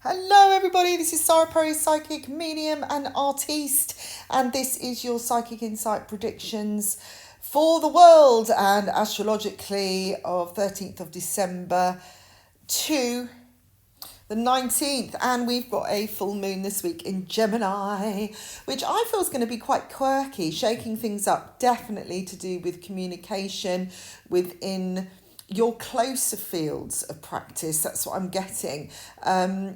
Hello everybody, this is saraperrypsychic, medium and artiste, and this is your psychic insight predictions for the world and astrologically of 13th of December to the 19th, and we've got a full moon this week in Gemini, which I feel is going to be quite quirky, shaking things up, definitely to do with communication within your closer fields of practice. That's what I'm getting.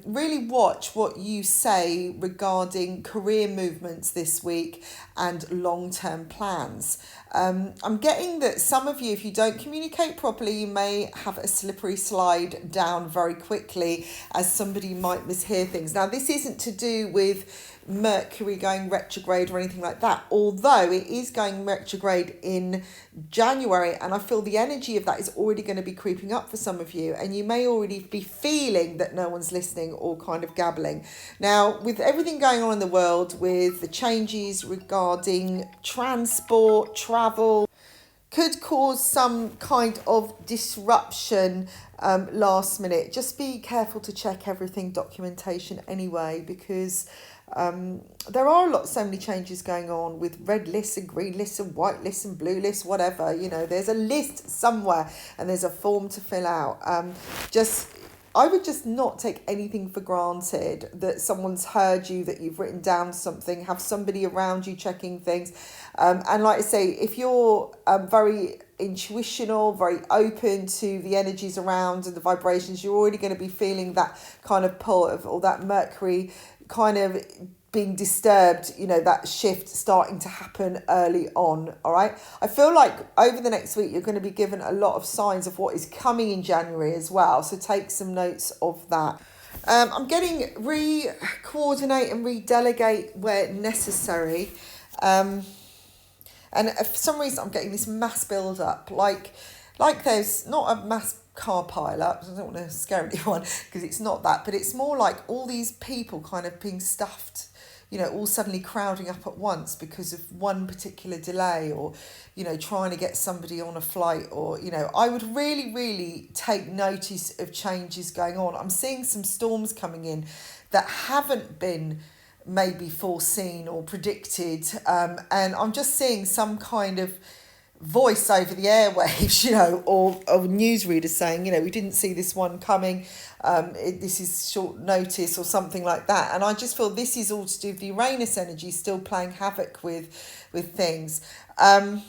Really watch what you say regarding career movements this week and long-term plans. I'm getting that some of you, if you don't communicate properly, you may have a slippery slide down very quickly as somebody might mishear things. Now, this isn't to do with Mercury going retrograde or anything like that, although it is going retrograde in January, and I feel the energy of that is already going to be creeping up for some of you, and you may already be feeling that no one's listening or kind of gabbling. Now, with everything going on in the world, with the changes regarding transport, travel, could cause some kind of disruption last minute. Just be careful to check everything, documentation anyway, because there are so many changes going on with red lists and green lists and white lists and blue lists, whatever. You know, there's a list somewhere and there's a form to fill out. I would just not take anything for granted that someone's heard you, that you've written down something, have somebody around you checking things. And like I say, if you're very intuitional, very open to the energies around and the vibrations, you're already going to be feeling that kind of pull of all that Mercury kind of being disturbed, you know, that shift starting to happen early on. All right. I feel like over the next week, you're going to be given a lot of signs of what is coming in January as well. So take some notes of that. I'm getting re-coordinate and re-delegate where necessary. And for some reason, I'm getting this mass build up, like there's not a mass car pile up. I don't want to scare anyone because it's not that, but it's more like all these people kind of being stuffed, you know, all suddenly crowding up at once because of one particular delay, or, you know, trying to get somebody on a flight, or, you know, I would really take notice of changes going on. I'm seeing some storms coming in that haven't been maybe foreseen or predicted, and I'm just seeing some kind of voice over the airwaves, you know, or newsreaders saying, you know, we didn't see this one coming, this is short notice or something like that. And I just feel this is all to do with the Uranus energy still playing havoc with things. There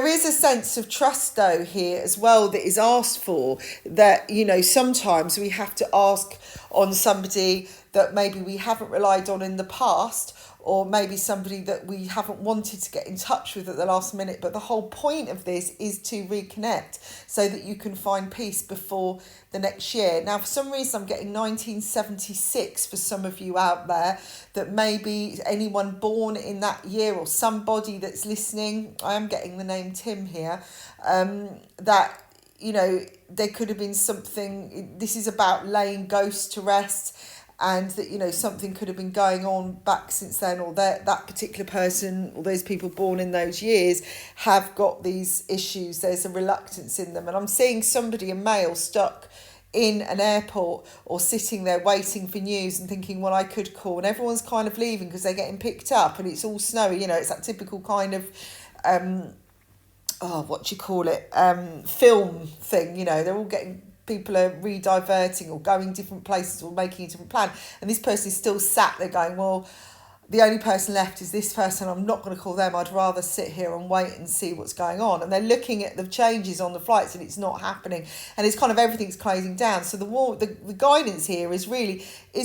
is a sense of trust, though, here as well that is asked for, that, you know, sometimes we have to ask on somebody that maybe we haven't relied on in the past, or maybe somebody that we haven't wanted to get in touch with at the last minute. But the whole point of this is to reconnect so that you can find peace before the next year. Now, for some reason, I'm getting 1976 for some of you out there, that maybe anyone born in that year or somebody that's listening, I am getting the name Tim here, that, you know, there could have been something, this is about laying ghosts to rest, and that, you know, something could have been going on back since then, or that particular person or those people born in those years have got these issues. There's a reluctance in them. And I'm seeing somebody, a male, stuck in an airport or sitting there waiting for news and thinking, well, I could call. And everyone's kind of leaving because they're getting picked up and it's all snowy. You know, it's that typical kind of film thing. You know, they're all getting, people are re-diverting or going different places or making a different plan, and this person is still sat there going, well, the only person left is this person, I'm not going to call them, I'd rather sit here and wait and see what's going on. And they're looking at the changes on the flights and it's not happening, and it's kind of everything's closing down. So the guidance here is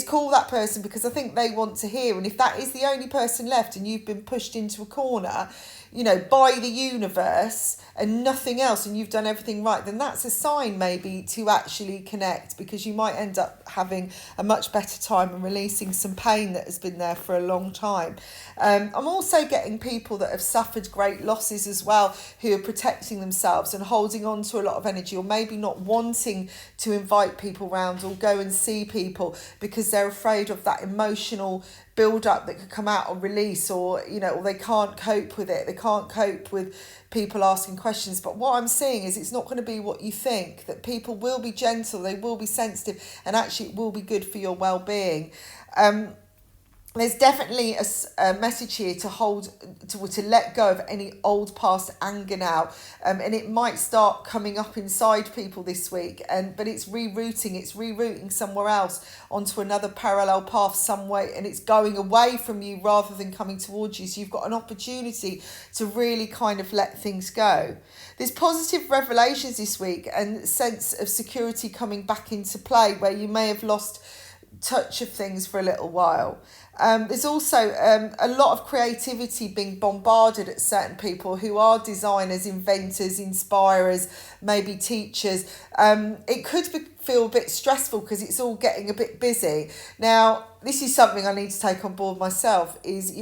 call that person, because I think they want to hear. And if that is the only person left and you've been pushed into a corner, you know, by the universe and nothing else, and you've done everything right, then that's a sign maybe to actually connect, because you might end up having a much better time and releasing some pain that has been there for a long time. I'm also getting people that have suffered great losses as well, who are protecting themselves and holding on to a lot of energy, or maybe not wanting to invite people round or go and see people because they're afraid of that emotional build up that could come out or release, or or they can't cope with it, they can't cope with people asking questions. But what I'm seeing is it's not going to be what you think, that people will be gentle, they will be sensitive, and actually it will be good for your well-being. There's definitely a message here to hold, to let go of any old past anger now, and it might start coming up inside people this week, but it's rerouting somewhere else onto another parallel path some way, and it's going away from you rather than coming towards you. So you've got an opportunity to really kind of let things go. There's positive revelations this week and sense of security coming back into play where you may have lost touch of things for a little while. There's also a lot of creativity being bombarded at certain people who are designers, inventors, inspirers, maybe teachers. It could feel a bit stressful because it's all getting a bit busy. Now, this is something I need to take on board myself, is,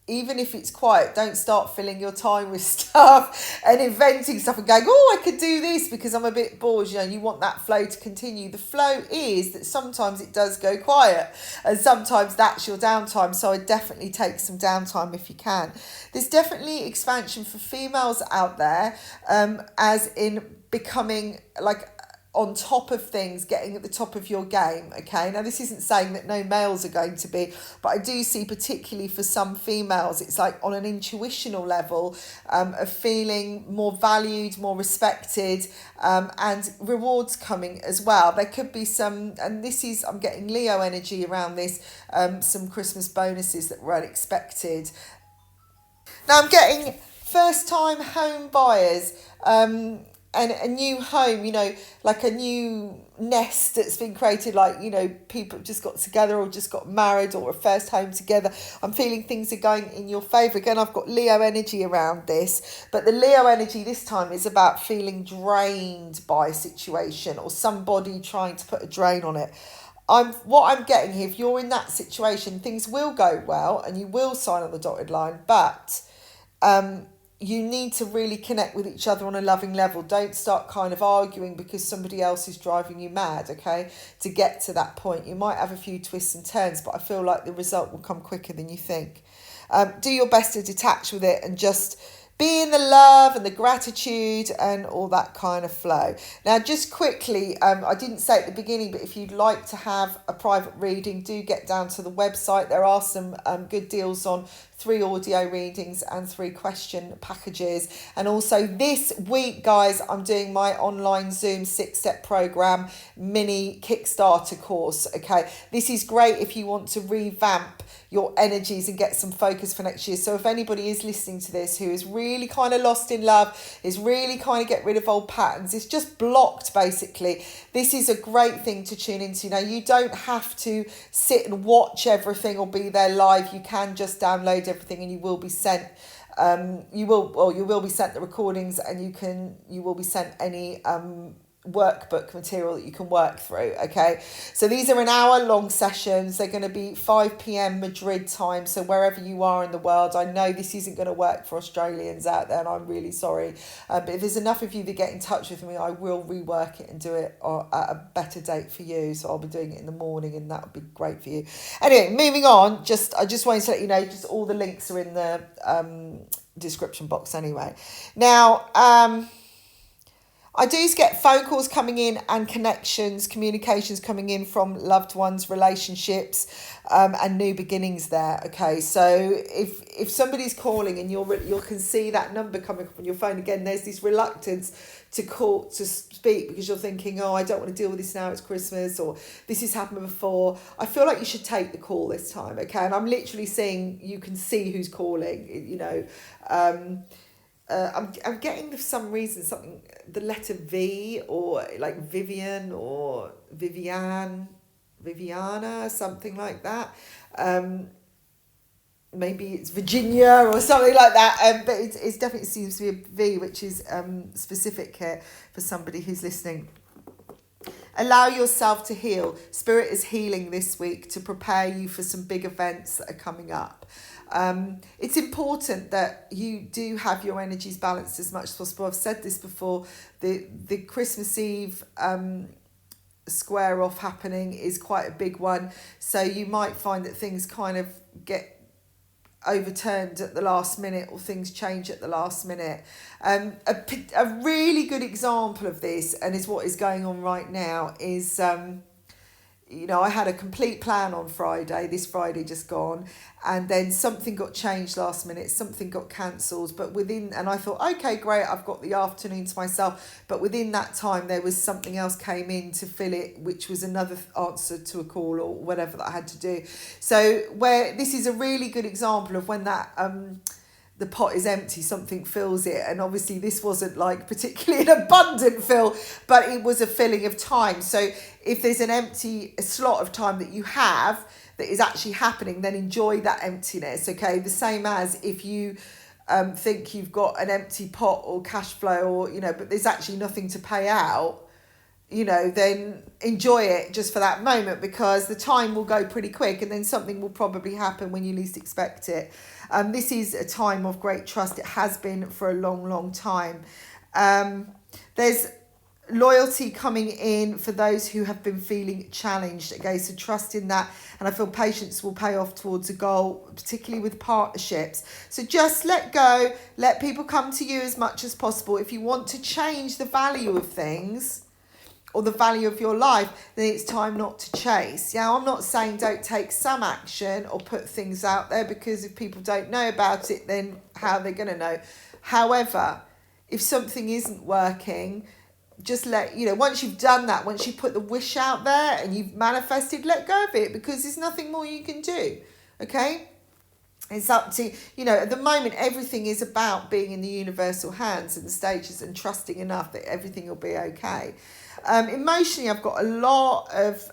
even if it's quiet, don't start filling your time with stuff and inventing stuff and going, oh, I could do this because I'm a bit bored. You want that flow to continue. The flow is that sometimes it does go quiet and sometimes that's your downtime. So I definitely take some downtime if you can. There's definitely expansion for females out there, as in becoming on top of things, getting at the top of your game. Okay, now this isn't saying that no males are going to be, but I do see, particularly for some females, it's like on an intuitional level, of feeling more valued, more respected, and rewards coming as well. There could be some, and this is, I'm getting Leo energy around this, some Christmas bonuses that were unexpected. Now I'm getting first time home buyers, and a new home, like a new nest that's been created, people just got together or just got married, or a first home together. I'm feeling things are going in your favour. Again, I've got Leo energy around this, but the Leo energy this time is about feeling drained by a situation or somebody trying to put a drain on it. What I'm getting here, if you're in that situation, things will go well and you will sign on the dotted line, but you need to really connect with each other on a loving level. Don't start kind of arguing because somebody else is driving you mad, okay? To get to that point, you might have a few twists and turns, but I feel like the result will come quicker than you think. Do your best to detach with it and just be in the love and the gratitude and all that kind of flow. Now, just quickly, I didn't say at the beginning, but if you'd like to have a private reading, do get down to the website. There are some good deals on 3 audio readings and 3 question packages. And also this week, guys, I'm doing my online Zoom 6-step program mini Kickstarter course. Okay, this is great if you want to revamp your energies and get some focus for next year. So if anybody is listening to this who is really kind of lost in love, is really kind of get rid of old patterns, it's just blocked basically, this is a great thing to tune into. Now, you don't have to sit and watch everything or be there live. You can just download everything and you will be sent you will be sent the recordings, and you will be sent any workbook material that you can work through. Okay, so these are an hour-long sessions. They're going to be 5 p.m. Madrid time, so wherever you are in the world. I know this isn't going to work for Australians out there, and I'm really sorry, but if there's enough of you that get in touch with me, I will rework it and do it at a better date for you. So I'll be doing it in the morning, and that would be great for you. Anyway, moving on, I just wanted to let you know, just all the links are in the description box anyway. Now, I do get phone calls coming in and communications coming in from loved ones, relationships, and new beginnings there. Okay, so if somebody's calling and you can see that number coming up on your phone again, there's this reluctance to speak because you're thinking, oh, I don't want to deal with this now, it's Christmas, or this has happened before. I feel like you should take the call this time, okay? And I'm literally seeing, you can see who's calling, I'm getting, for some reason, the letter V, or like Vivian or Viviana, something like that. Maybe it's Virginia or something like that. But it definitely seems to be a V, which is specific here for somebody who's listening. Allow yourself to heal. Spirit is healing this week to prepare you for some big events that are coming up. It's important that you do have your energies balanced as much as possible. I've said this before, the Christmas Eve square off happening is quite a big one. So you might find that things kind of get overturned at the last minute, or things change at the last minute. A really good example of this, and is what is going on right now, is I had a complete plan on Friday, this Friday just gone, and then something got changed last minute, something got cancelled, and I thought, okay, great, I've got the afternoon to myself, but within that time there was something else came in to fill it, which was another answer to a call or whatever that I had to do. So where this is a really good example of when that the pot is empty, something fills it. And obviously this wasn't like particularly an abundant fill, but it was a filling of time. So if there's an empty slot of time that you have that is actually happening, then enjoy that emptiness, okay? The same as if you think you've got an empty pot or cash flow, or, but there's actually nothing to pay out, then enjoy it just for that moment, because the time will go pretty quick and then something will probably happen when you least expect it. This is a time of great trust. It has been for a long, long time. There's loyalty coming in for those who have been feeling challenged. Okay, so trust in that. And I feel patience will pay off towards a goal, particularly with partnerships. So just let go. Let people come to you as much as possible. If you want to change the value of things, or the value of your life, then it's time not to chase. Yeah, I'm not saying don't take some action or put things out there, because if people don't know about it, then how are they going to know? However, if something isn't working, just once you've done that, once you put the wish out there and you've manifested, let go of it, because there's nothing more you can do. Okay? It's up to, at the moment, everything is about being in the universal hands and the stages, and trusting enough that everything will be okay. Emotionally, I've got a lot of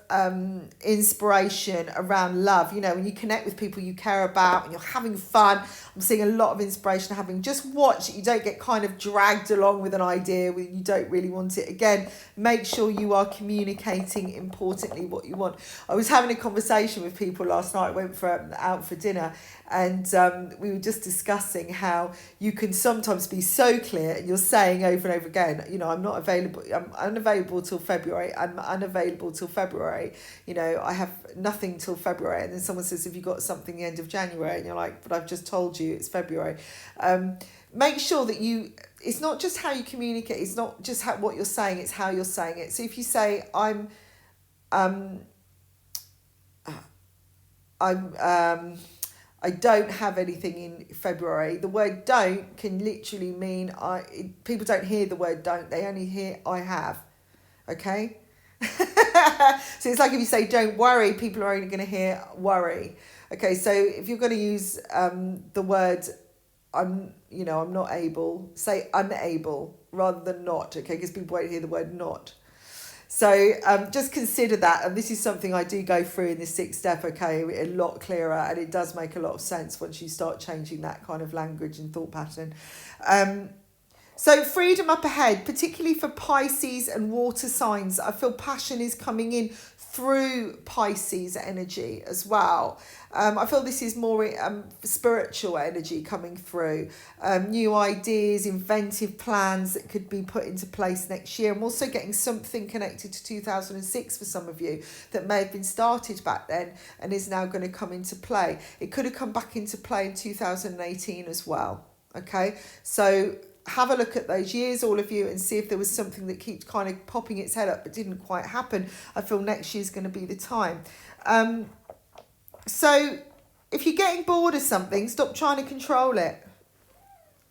inspiration around love. When you connect with people you care about and you're having fun, I'm seeing a lot of inspiration having. Just watch it. You don't get kind of dragged along with an idea when you don't really want it. Again, make sure you are communicating importantly what you want. I was having a conversation with people last night. I went out for dinner, and we were just discussing how you can sometimes be so clear and you're saying over and over again, I'm not available, I'm unavailable till February, I'm unavailable till February, I have nothing till February. And then someone says, have you got something the end of January? And you're like, but I've just told you it's February. Make sure that it's not just how you communicate, it's not just what you're saying, it's how you're saying it. So if you say, I don't have anything in February. The word don't can literally mean people don't hear the word don't, they only hear I have. Okay? So it's like if you say don't worry, people are only going to hear worry. Okay, so if you're going to use the word I'm not able, say unable rather than not, okay? Because people won't hear the word not. So just consider that, and this is something I do go through in the 6th step, okay, a lot clearer, and it does make a lot of sense once you start changing that kind of language and thought pattern. So freedom up ahead, particularly for Pisces and water signs. I feel passion is coming in through Pisces energy as well. I feel this is more spiritual energy coming through. New ideas, inventive plans that could be put into place next year. I'm also getting something connected to 2006 for some of you that may have been started back then and is now going to come into play. It could have come back into play in 2018 as well. Okay, so have a look at those years, all of you, and see if there was something that keeps kind of popping its head up but didn't quite happen. I feel next year's going to be the time. So if you're getting bored of something, stop trying to control it.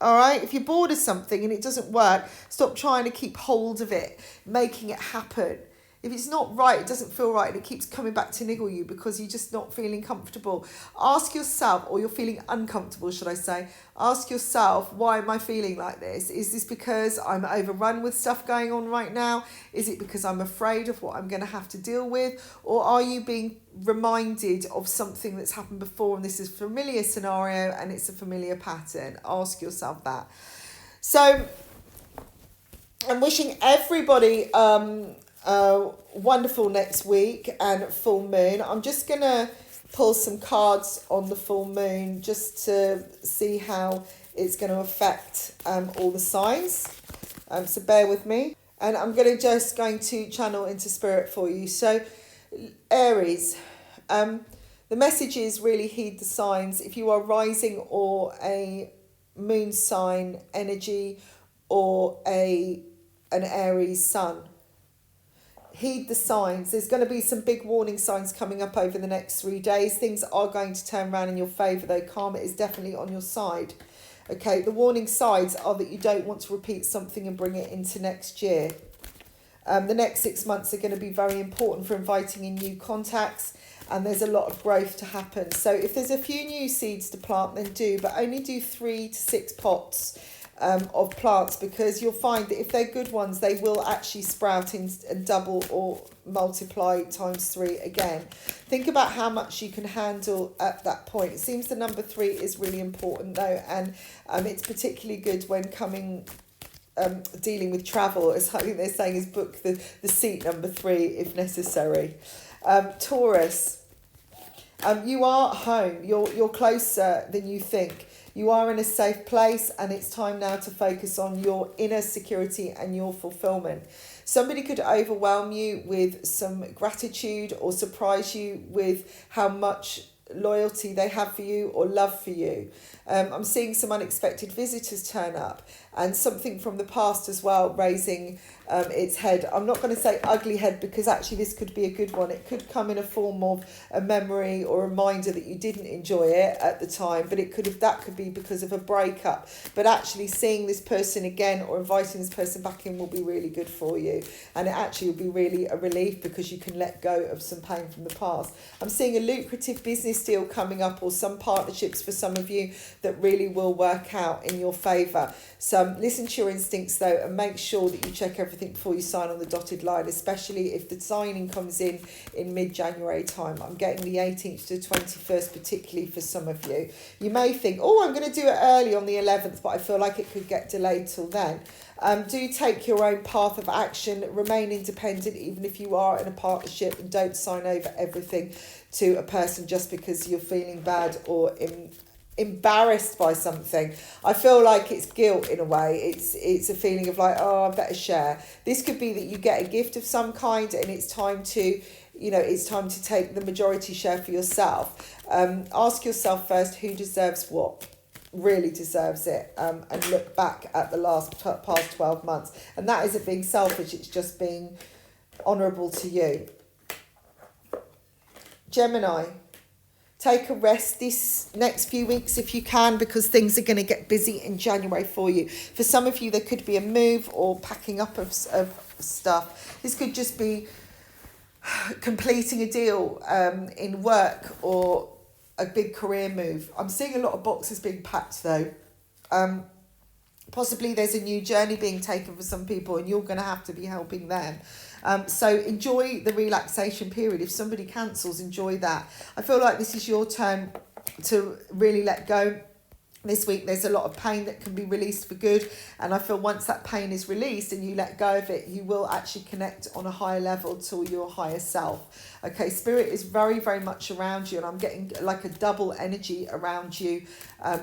All right? If you're bored of something and it doesn't work, stop trying to keep hold of it, making it happen. If it's not right, it doesn't feel right, and it keeps coming back to niggle you because you're just not feeling comfortable, ask yourself, or you're feeling uncomfortable, should I say, ask yourself, why am I feeling like this? Is this because I'm overrun with stuff going on right now? Is it because I'm afraid of what I'm going to have to deal with? Or are you being reminded of something that's happened before, and this is a familiar scenario and it's a familiar pattern? Ask yourself that. So I'm wishing everybody wonderful next week and full moon. I'm just going to pull some cards on the full moon just to see how it's going to affect all the signs. So bear with me. And I'm going to channel into spirit for you. So Aries, the message is really heed the signs. If you are rising or a moon sign energy or an Aries sun, heed the signs. There's going to be some big warning signs coming up over the next 3 days. Things are going to turn around in your favour, though karma is definitely on your side. Okay, the warning signs are that you don't want to repeat something and bring it into next year. The next 6 months are going to be very important for inviting in new contacts, and there's a lot of growth to happen. So if there's a few new seeds to plant, then do, but only do 3 to 6 pots of plants, because you'll find that if they're good ones, they will actually sprout in and double or multiply times 3 again. Think about how much you can handle at that point. It seems the number 3 is really important though, and it's particularly good when dealing with travel. As I think they're saying, is book the seat number 3 if necessary. Taurus, you are home. You're closer than you think. You are in a safe place, and it's time now to focus on your inner security and your fulfillment. Somebody could overwhelm you with some gratitude or surprise you with how much loyalty they have for you or love for you. I'm seeing some unexpected visitors turn up, and something from the past as well raising its head. I'm not going to say ugly head, because actually this could be a good one. It could come in a form of a memory or a reminder that you didn't enjoy it at the time, but that could be because of a breakup. But actually seeing this person again or inviting this person back in will be really good for you, and it actually will be really a relief because you can let go of some pain from the past. I'm seeing a lucrative business deal coming up, or some partnerships for some of you that really will work out in your favour. So listen to your instincts though, and make sure that you check everything before you sign on the dotted line, especially if the signing comes in mid-January time. I'm getting the 18th to 21st, particularly for some of you. You may think, oh, I'm going to do it early on the 11th, but I feel like it could get delayed till then. Do take your own path of action, remain independent even if you are in a partnership, and don't sign over everything to a person just because you're feeling bad or embarrassed by something. I feel like it's guilt in a way. It's a feeling of like, oh, I better share. This could be that you get a gift of some kind, and it's time to take the majority share for yourself. Ask yourself first, who deserves what, really deserves it, and look back at the past 12 months. And that isn't being selfish, it's just being honourable to you. Gemini, take a rest this next few weeks if you can, because things are going to get busy in January for you. For some of you, there could be a move or packing up of stuff. This could just be completing a deal in work or a big career move. I'm seeing a lot of boxes being packed though. Possibly there's a new journey being taken for some people, and you're going to have to be helping them. So enjoy the relaxation period. If somebody cancels, enjoy that. I feel like this is your turn to really let go. This week there's a lot of pain that can be released for good, and I feel once that pain is released and you let go of it, you will actually connect on a higher level to your higher self. Okay, spirit is very, very much around you, and I'm getting like a double energy around you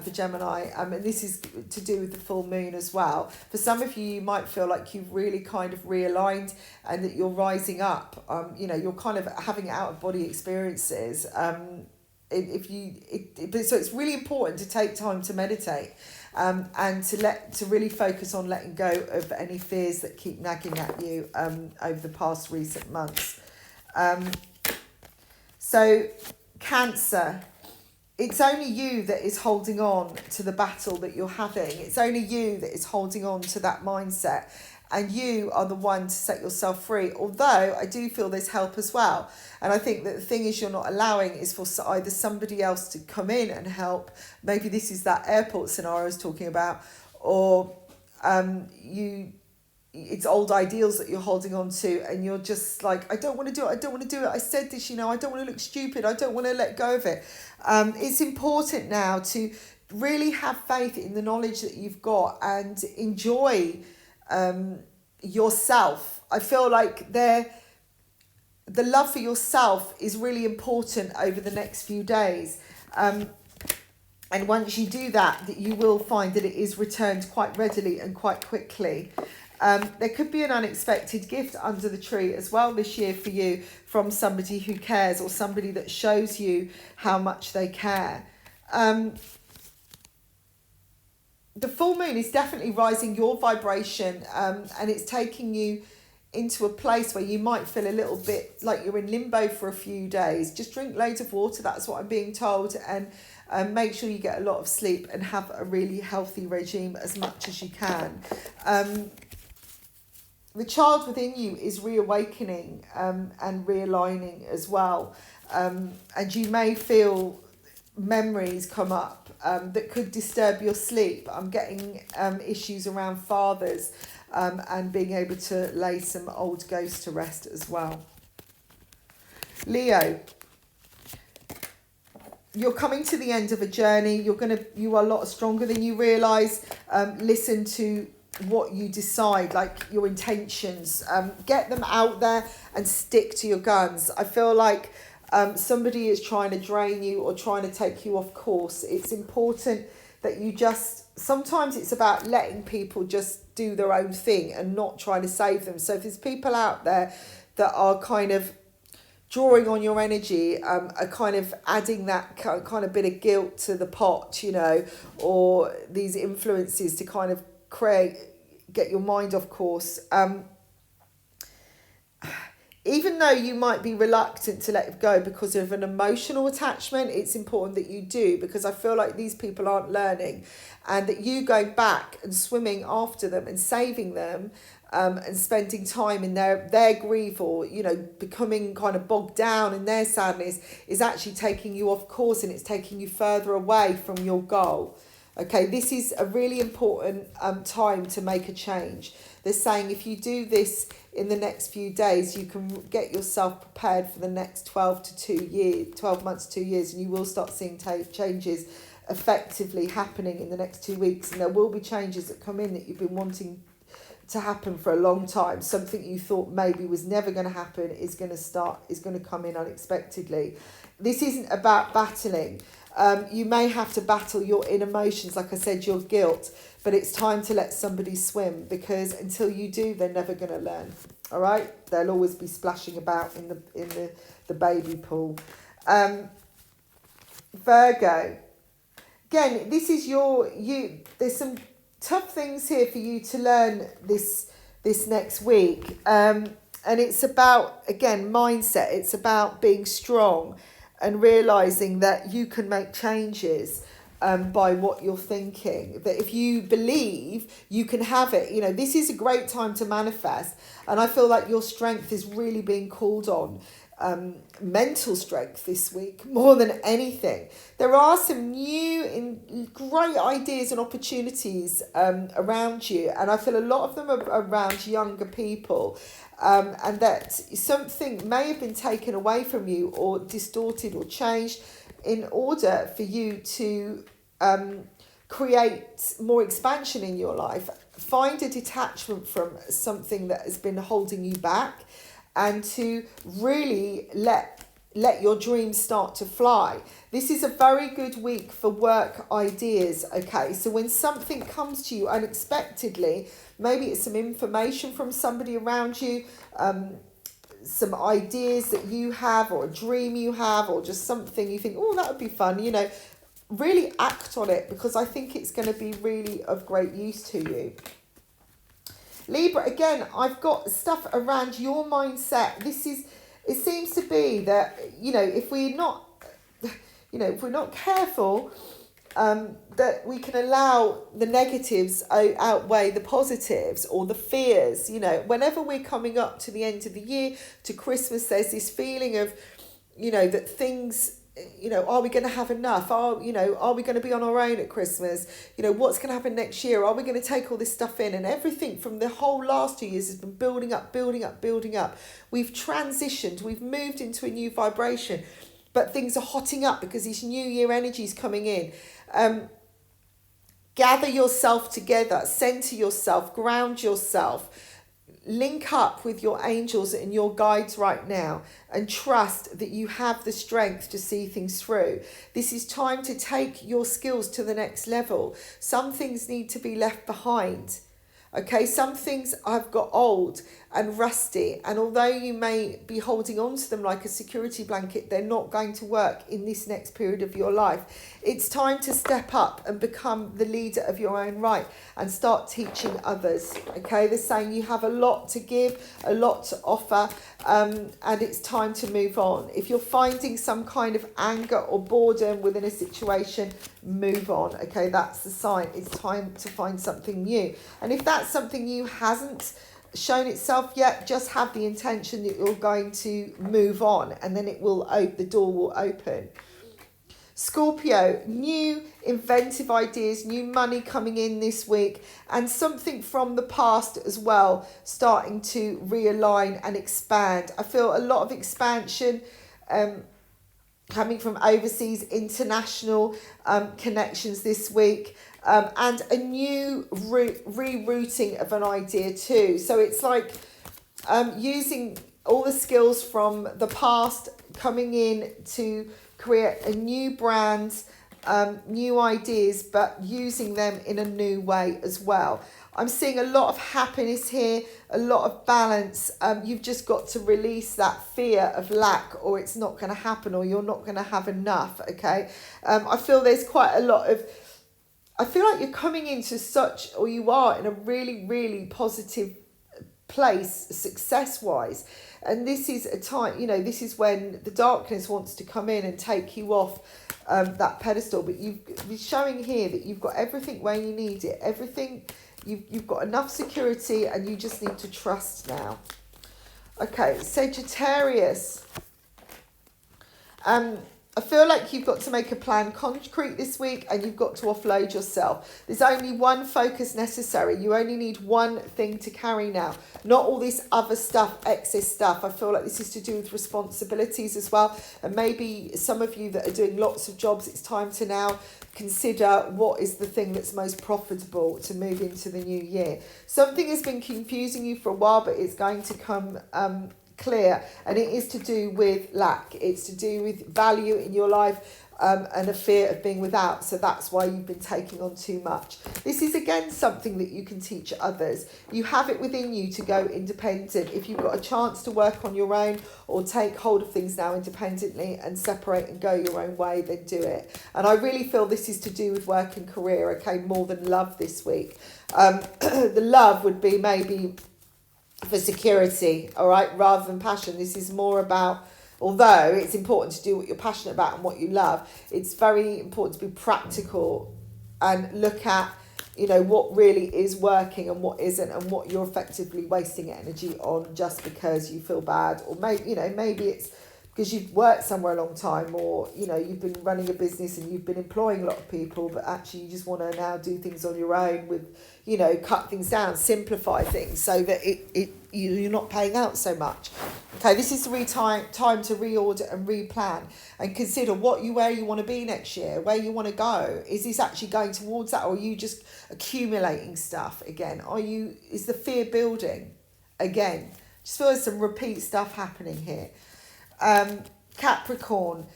for Gemini, and this is to do with the full moon as well. For some of you, you might feel like you've really kind of realigned and that you're rising up. You're kind of having out of body experiences. So it's really important to take time to meditate, and to really focus on letting go of any fears that keep nagging at you over the past recent months. So Cancer, it's only you that is holding on to the battle that you're having. It's only you that is holding on to that mindset, and you are the one to set yourself free. Although I do feel there's help as well. And I think that the thing is, you're not allowing is for either somebody else to come in and help. Maybe this is that airport scenario I was talking about, or it's old ideals that you're holding on to, and you're just like, I don't want to do it. I said this, I don't want to look stupid. I don't want to let go of it. It's important now to really have faith in the knowledge that you've got and enjoy yourself. I feel like the love for yourself is really important over the next few days. And once you do that, you will find that it is returned quite readily and quite quickly. There could be an unexpected gift under the tree as well this year for you from somebody who cares, or somebody that shows you how much they care. The full moon is definitely rising your vibration, and it's taking you into a place where you might feel a little bit like you're in limbo for a few days. Just drink loads of water, that's what I'm being told, and make sure you get a lot of sleep and have a really healthy regime as much as you can. The child within you is reawakening and realigning as well, and you may feel memories come up that could disturb your sleep. I'm getting issues around fathers and being able to lay some old ghosts to rest as well. Leo, you're coming to the end of a journey. You are a lot stronger than you realise. Listen to what you decide, like your intentions. Get them out there and stick to your guns. I feel like somebody is trying to drain you or trying to take you off course. It's important that you just, sometimes it's about letting people just do their own thing and not trying to save them. So if there's people out there that are kind of drawing on your energy, are kind of adding that kind of bit of guilt to the pot, you know, or these influences to kind of get your mind off course. Even though you might be reluctant to let it go because of an emotional attachment, it's important that you do, because I feel like these people aren't learning, and that you going back and swimming after them and saving them, and spending time in their grief, or, you know, becoming kind of bogged down in their sadness, is actually taking you off course, and it's taking you further away from your goal. Okay, this is a really important time to make a change. They're saying if you do this in the next few days, you can get yourself prepared for the next 12 months, 2 years, and you will start seeing changes effectively happening in the next 2 weeks. And there will be changes that come in that you've been wanting to happen for a long time. Something you thought maybe was never going to happen is going to come in unexpectedly. This isn't about battling. You may have to battle your inner emotions, like I said, your guilt, but it's time to let somebody swim, because until you do, they're never going to learn. All right, they'll always be splashing about in the baby pool. Virgo, again, this is you. There's some tough things here for you to learn this next week, and it's about, again, mindset. It's about being strong and realising that you can make changes by what you're thinking. That if you believe, you can have it. You know, this is a great time to manifest. And I feel like your strength is really being called on. Mental strength this week, more than anything. There are some new and great ideas and opportunities around you. And I feel a lot of them are around younger people. And that something may have been taken away from you, or distorted or changed, in order for you to create more expansion in your life. Find a detachment from something that has been holding you back, and to really let your dreams start to fly. This is a very good week for work ideas, okay? So when something comes to you unexpectedly, maybe it's some information from somebody around you, some ideas that you have, or a dream you have, or just something you think, oh, that would be fun, you know, really act on it, because I think it's going to be really of great use to you. Libra, again, I've got stuff around your mindset. It seems to be that, you know, if we're not careful, that we can allow the negatives outweigh the positives, or the fears. You know, whenever we're coming up to the end of the year, to Christmas, there's this feeling of, you know, that things, you know, are we going to have enough? Are we going to be on our own at Christmas? You know, what's going to happen next year? Are we going to take all this stuff in? And everything from the whole last 2 years has been building up. We've transitioned. We've moved into a new vibration. But things are hotting up because this new year energy is coming in. Gather yourself together. Center yourself. Ground yourself. Link up with your angels and your guides right now, and trust that you have the strength to see things through. This is time to take your skills to the next level. Some things need to be left behind. Okay, some things have got old and rusty, and although you may be holding on to them like a security blanket, they're not going to work in this next period of your life. It's time to step up and become the leader of your own right and start teaching others. Okay, they're saying you have a lot to give, a lot to offer, and it's time to move on. If you're finding some kind of anger or boredom within a situation, move on. Okay, that's the sign. It's time to find something new. And if that's something new hasn't shown itself yet, just have the intention that you're going to move on, and then it will open, the door will open. Scorpio, new inventive ideas, new money coming in this week, and something from the past as well starting to realign and expand. I feel a lot of expansion coming from overseas, international connections this week, and a new rerouting of an idea too. So it's like using all the skills from the past coming in to create a new brand, new ideas, but using them in a new way as well. I'm seeing a lot of happiness here, a lot of balance. You've just got to release that fear of lack, or it's not going to happen, or you're not going to have enough, okay? I feel there's quite a lot of, I feel like you're coming into such, or you are in a really, really positive place success-wise. And this is a time, you know, this is when the darkness wants to come in and take you off that pedestal. But you're showing here that you've got everything where you need it. Everything, you've got enough security, and you just need to trust now. Okay, Sagittarius. I feel like you've got to make a plan concrete this week, and you've got to offload yourself. There's only one focus necessary. You only need one thing to carry now, not all this other stuff, excess stuff. I feel like this is to do with responsibilities as well. And maybe some of you that are doing lots of jobs, it's time to now consider what is the thing that's most profitable to move into the new year. Something has been confusing you for a while, but it's going to come clear, and it is to do with lack. It's to do with value in your life, and a fear of being without. So that's why you've been taking on too much. This is again something that you can teach others. You have it within you to go independent. If you've got a chance to work on your own or take hold of things now independently and separate and go your own way, then do it. And I really feel this is to do with work and career, okay, more than love this week. The love would be maybe for security, all right, rather than passion. This is more about, although it's important to do what you're passionate about and what you love, it's very important to be practical and look at, you know, what really is working and what isn't, and what you're effectively wasting energy on just because you feel bad, or maybe, you know, maybe it's because you've worked somewhere a long time, or, you know, you've been running a business and you've been employing a lot of people, but actually you just want to now do things on your own with, you know, cut things down, simplify things so that you're not paying out so much. Okay, this is the time to reorder and replan and consider where you want to be next year, where you want to go. Is this actually going towards that, or are you just accumulating stuff again? Is the fear building again? Just feel there's some repeat stuff happening here. Capricorn,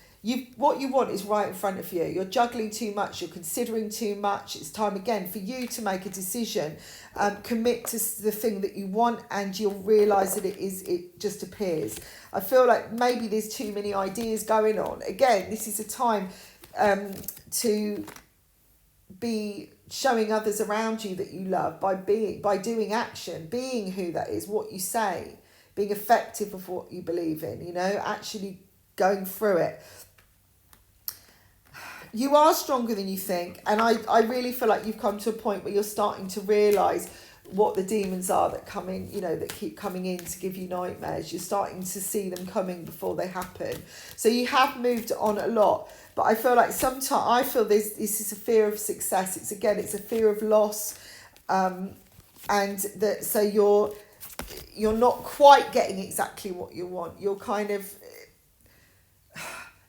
what you want is right in front of you. You're juggling too much, you're considering too much. It's time again for you to make a decision, commit to the thing that you want, and you'll realise that it just appears. I feel like maybe there's too many ideas going on. Again, this is a time to be showing others around you that you love by doing action, being who that is, what you say, being effective of what you believe in, you know, actually going through it. You are stronger than you think, and I really feel like you've come to a point where you're starting to realise what the demons are that come in, you know, that keep coming in to give you nightmares. You're starting to see them coming before they happen. So you have moved on a lot, but I feel like sometimes, I feel this is a fear of success. It's a fear of loss, and that, so you're not quite getting exactly what you want. You're kind of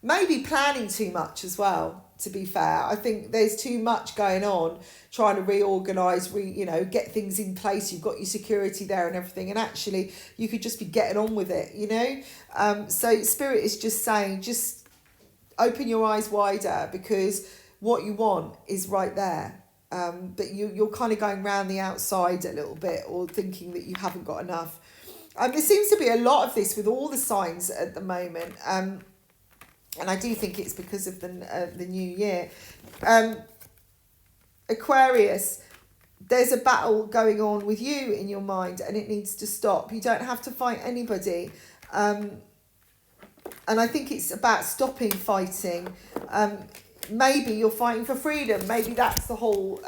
maybe planning too much as well, to be fair. I think there's too much going on, trying to reorganise, get things in place. You've got your security there and everything, and actually you could just be getting on with it, you know. So Spirit is just saying, just open your eyes wider, because what you want is right there. but you're kind of going round the outside a little bit, or thinking that you haven't got enough. There seems to be a lot of this with all the signs at the moment, and I do think it's because of the new year. Aquarius, there's a battle going on with you in your mind, and it needs to stop. You don't have to fight anybody. And I think it's about stopping fighting. Maybe you're fighting for freedom. Maybe that's the whole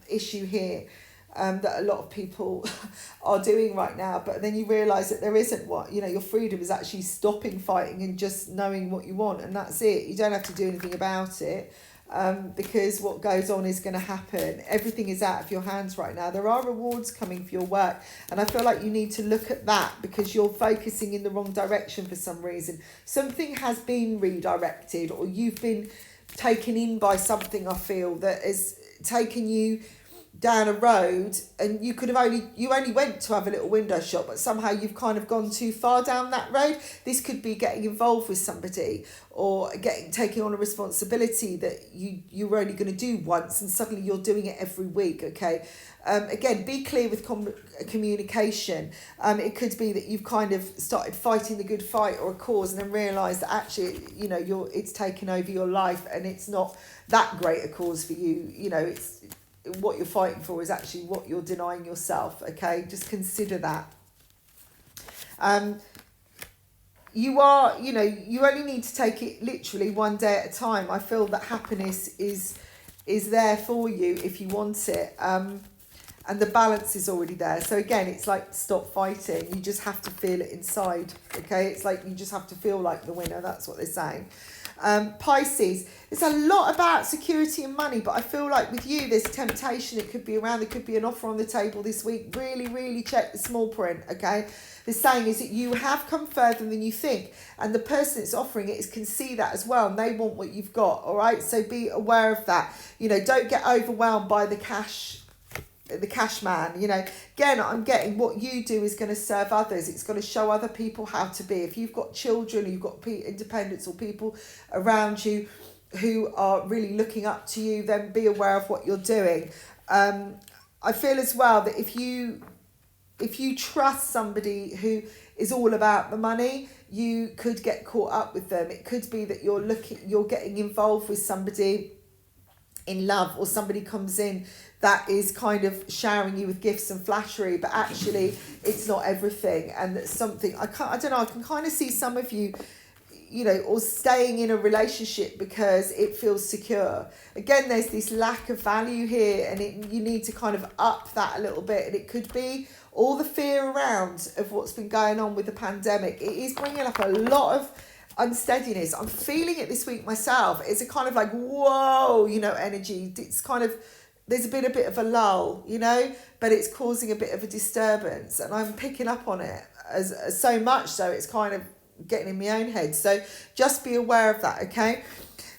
issue here, that a lot of people are doing right now. But then you realise that there isn't what, your freedom is actually stopping fighting and just knowing what you want. And that's it. You don't have to do anything about it. Because what goes on is going to happen. Everything is out of your hands right now. There are rewards coming for your work, and I feel like you need to look at that, because you're focusing in the wrong direction for some reason. Something has been redirected, or you've been taken in by something, I feel, that has taken you down a road, and you only went to have a little window shop, but somehow you've kind of gone too far down that road. This could be getting involved with somebody, or taking on a responsibility that you were only going to do once, and suddenly you're doing it every week. Okay, again, be clear with communication. It could be that you've kind of started fighting the good fight or a cause, and then realised that actually it's taken over your life, and it's not that great a cause for you. It's what you're fighting for is actually what you're denying yourself. Okay, just consider that. You only need to take it literally one day at a time. I feel that happiness is there for you if you want it, and the balance is already there. So again, it's like, stop fighting. You just have to feel it inside. Okay, it's like you just have to feel like the winner. That's what they're saying. Pisces, it's a lot about security and money, but I feel like with you there's temptation. It could be around, there could be an offer on the table this week. Really check the small print. Okay, the saying is that you have come further than you think, and the person that's offering it can see that as well, and they want what you've got. All right, so be aware of that. Don't get overwhelmed by the cash man. Again, I'm getting what you do is going to serve others. It's going to show other people how to be. If you've got children, you've got independents, or people around you who are really looking up to you, then be aware of what you're doing. I feel as well that if you trust somebody who is all about the money, you could get caught up with them. It could be that you're getting involved with somebody in love, or somebody comes in that is kind of showering you with gifts and flattery, but actually it's not everything, and that's something I can kind of see some of you, or staying in a relationship because it feels secure. Again, there's this lack of value here, and you need to kind of up that a little bit, and it could be all the fear around of what's been going on with the pandemic. It is bringing up a lot of unsteadiness. I'm feeling it this week myself. It's a kind of like, whoa, energy. It's kind of, there's been a bit of a lull, but it's causing a bit of a disturbance, and I'm picking up on it as so much so it's kind of getting in my own head. So just be aware of that. Okay,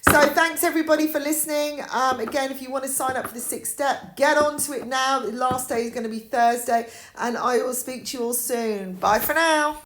so thanks everybody for listening. Again, if you want to sign up for the 6th step, get onto it now. The last day is going to be Thursday, and I will speak to you all soon. Bye for now.